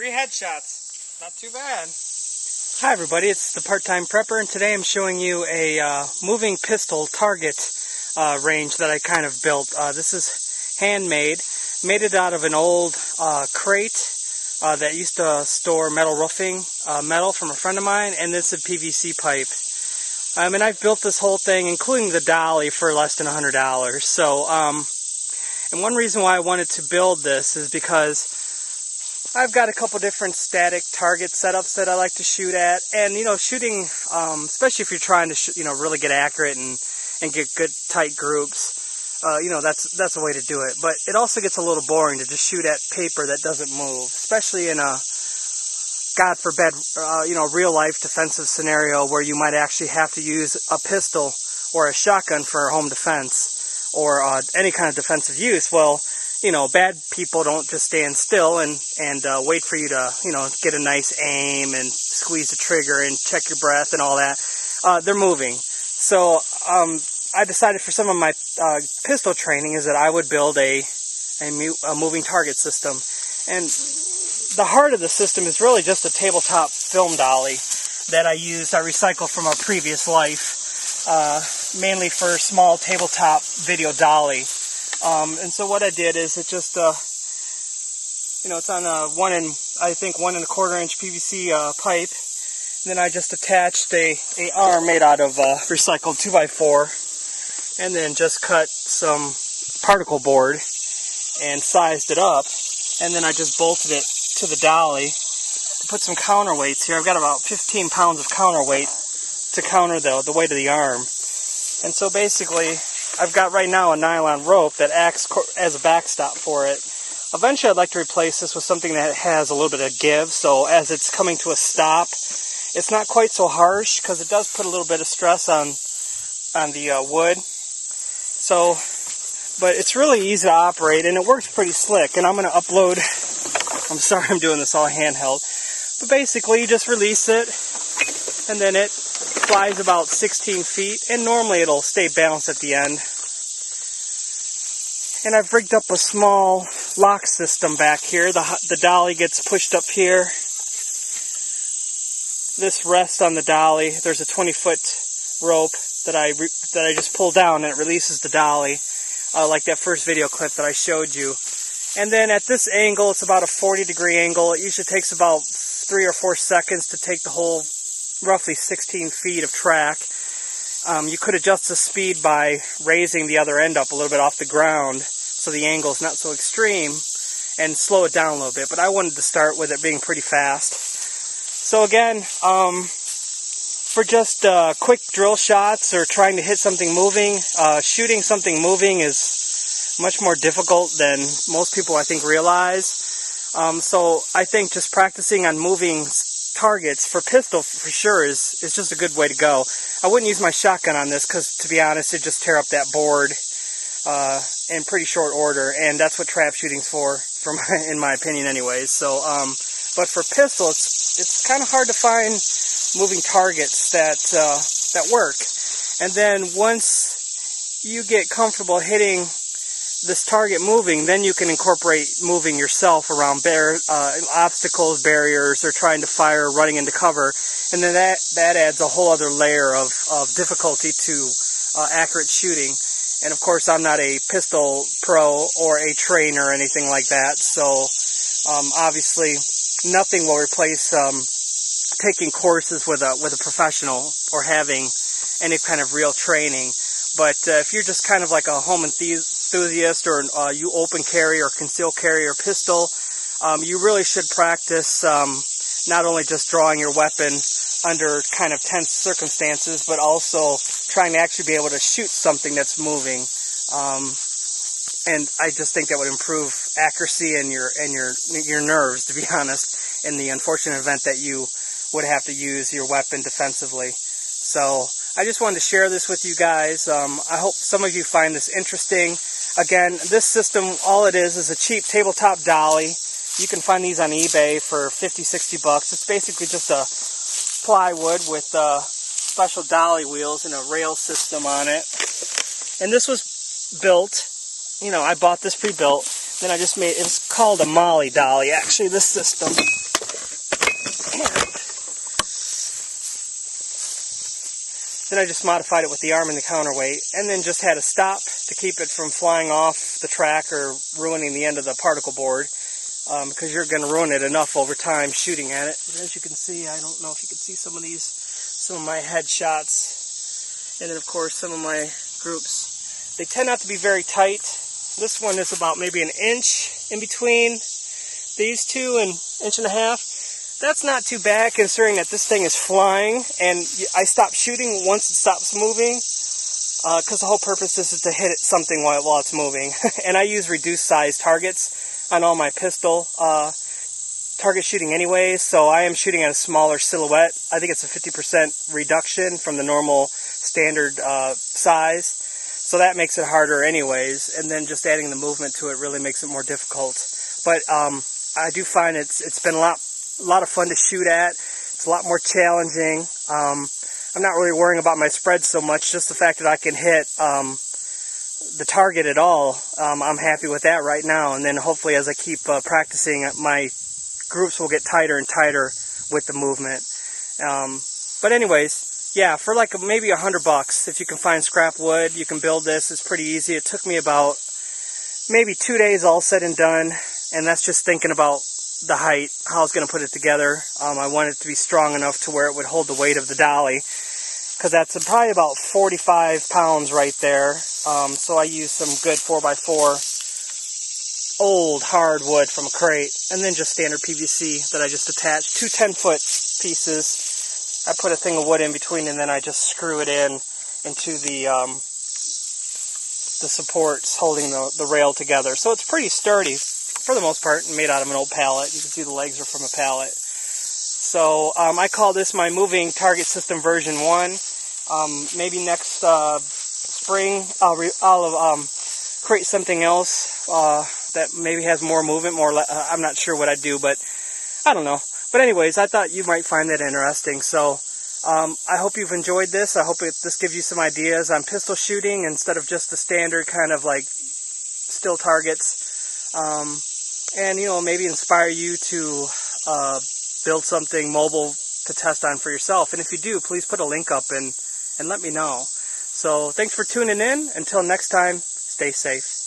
3 headshots. Not too bad. Hi everybody, it's the Part-Time Prepper, and today I'm showing you a moving pistol target range that I kind of built. This is handmade. Made it out of an old crate that used to store metal roofing metal from a friend of mine, and this is a PVC pipe. And I've built this whole thing, including the dolly, for less than $100. So, and one reason why I wanted to build this is because I've got a couple different static target setups that I like to shoot at, and shooting, especially if you're trying to really get accurate and get good tight groups, that's a way to do it. But it also gets a little boring to just shoot at paper that doesn't move, especially in a, God forbid, real life defensive scenario where you might actually have to use a pistol or a shotgun for home defense or any kind of defensive use. Well, bad people don't just stand still and wait for you to, get a nice aim and squeeze the trigger and check your breath and all that. They're moving. So I decided for some of my pistol training is that I would build a moving target system. And the heart of the system is really just a tabletop film dolly that I recycled from a previous life, mainly for small tabletop video dolly. And so what I did is it just, it's on a 1 1/4 inch PVC pipe. And then I just attached a arm made out of recycled 2x4, and then just cut some particle board and sized it up. And then I just bolted it to the dolly. Put some counterweights here. I've got about 15 pounds of counterweight to counter the weight of the arm. And so basically, I've got right now a nylon rope that acts as a backstop for it. Eventually I'd like to replace this with something that has a little bit of give, so as it's coming to a stop, it's not quite so harsh, because it does put a little bit of stress on the wood. So, but it's really easy to operate, and it works pretty slick. And I'm going to upload, I'm sorry I'm doing this all handheld, but basically you just release it, and then it flies about 16 feet, and normally it'll stay balanced at the end. And I've rigged up a small lock system back here. The dolly gets pushed up here. This rests on the dolly. There's a 20-foot rope that I just pull down, and it releases the dolly, like that first video clip that I showed you. And then at this angle, it's about a 40-degree angle. It usually takes about 3 or 4 seconds to take the whole roughly 16 feet of track. You could adjust the speed by raising the other end up a little bit off the ground so the angle is not so extreme, and slow it down a little bit. But I wanted to start with it being pretty fast. So again, for just quick drill shots or trying to hit something moving, shooting something moving is much more difficult than most people I think realize. So I think just practicing on moving targets for pistol for sure is just a good way to go. I wouldn't use my shotgun on this because, to be honest, it'd just tear up that board in pretty short order, and that's what trap shooting's for in my opinion anyways. So but for pistol, it's kind of hard to find moving targets that work. And then once you get comfortable hitting this target moving, then you can incorporate moving yourself around obstacles, barriers, or trying to fire running into cover, and then that adds a whole other layer of difficulty to accurate shooting. And of course, I'm not a pistol pro or a trainer or anything like that, so obviously nothing will replace taking courses with a professional or having any kind of real training. But if you're just kind of like a home enthusiast, or you open carry or conceal carry your pistol, you really should practice not only just drawing your weapon under kind of tense circumstances, but also trying to actually be able to shoot something that's moving. And I just think that would improve accuracy and your nerves, to be honest, in the unfortunate event that you would have to use your weapon defensively. So I just wanted to share this with you guys. I hope some of you find this interesting. Again, this system, all it is a cheap tabletop dolly. You can find these on eBay for 50, 60 bucks. It's basically just a plywood with special dolly wheels and a rail system on it. And this was built, I bought this pre-built. Then I just made, it was called a Molly dolly, actually, this system. Then I just modified it with the arm and the counterweight, and then just had a stop to keep it from flying off the track or ruining the end of the particle board, because you're going to ruin it enough over time shooting at it. But as you can see, I don't know if you can see some of these, some of my headshots, and then of course some of my groups. They tend not to be very tight. This one is about maybe an inch in between these two, an inch and a half. That's not too bad considering that this thing is flying, and I stop shooting once it stops moving, because the whole purpose is to hit something while it's moving. And I use reduced size targets on all my pistol target shooting anyways, so I am shooting at a smaller silhouette. I think it's a 50% reduction from the normal standard size, so that makes it harder anyways, and then just adding the movement to it really makes it more difficult. But I do find it's been a lot of fun to shoot at. It's a lot more challenging. I'm not really worrying about my spread so much, just the fact that I can hit the target at all. I'm happy with that right now, and then hopefully as I keep practicing, my groups will get tighter and tighter with the movement. But anyways, yeah, for like maybe $100, if you can find scrap wood, you can build this. It's pretty easy. It took me about maybe 2 days all said and done, and that's just thinking about the height, how I was going to put it together. I wanted it to be strong enough to where it would hold the weight of the dolly, because that's probably about 45 pounds right there. So I used some good 4x4 old hardwood from a crate, and then just standard PVC that I just attached. Two 10-foot pieces. I put a thing of wood in between, and then I just screw it into the supports holding the rail together. So it's pretty sturdy for the most part, made out of an old pallet. You can see the legs are from a pallet. So I call this my moving target system version 1. Maybe next spring I'll create something else that maybe has more movement, I'm not sure what I'd do, but I don't know. But anyways, I thought you might find that interesting. So I hope you've enjoyed this. I hope this gives you some ideas on pistol shooting instead of just the standard kind of like still targets. And, you know, maybe inspire you to build something mobile to test on for yourself. And if you do, please put a link up and let me know. So thanks for tuning in. Until next time, stay safe.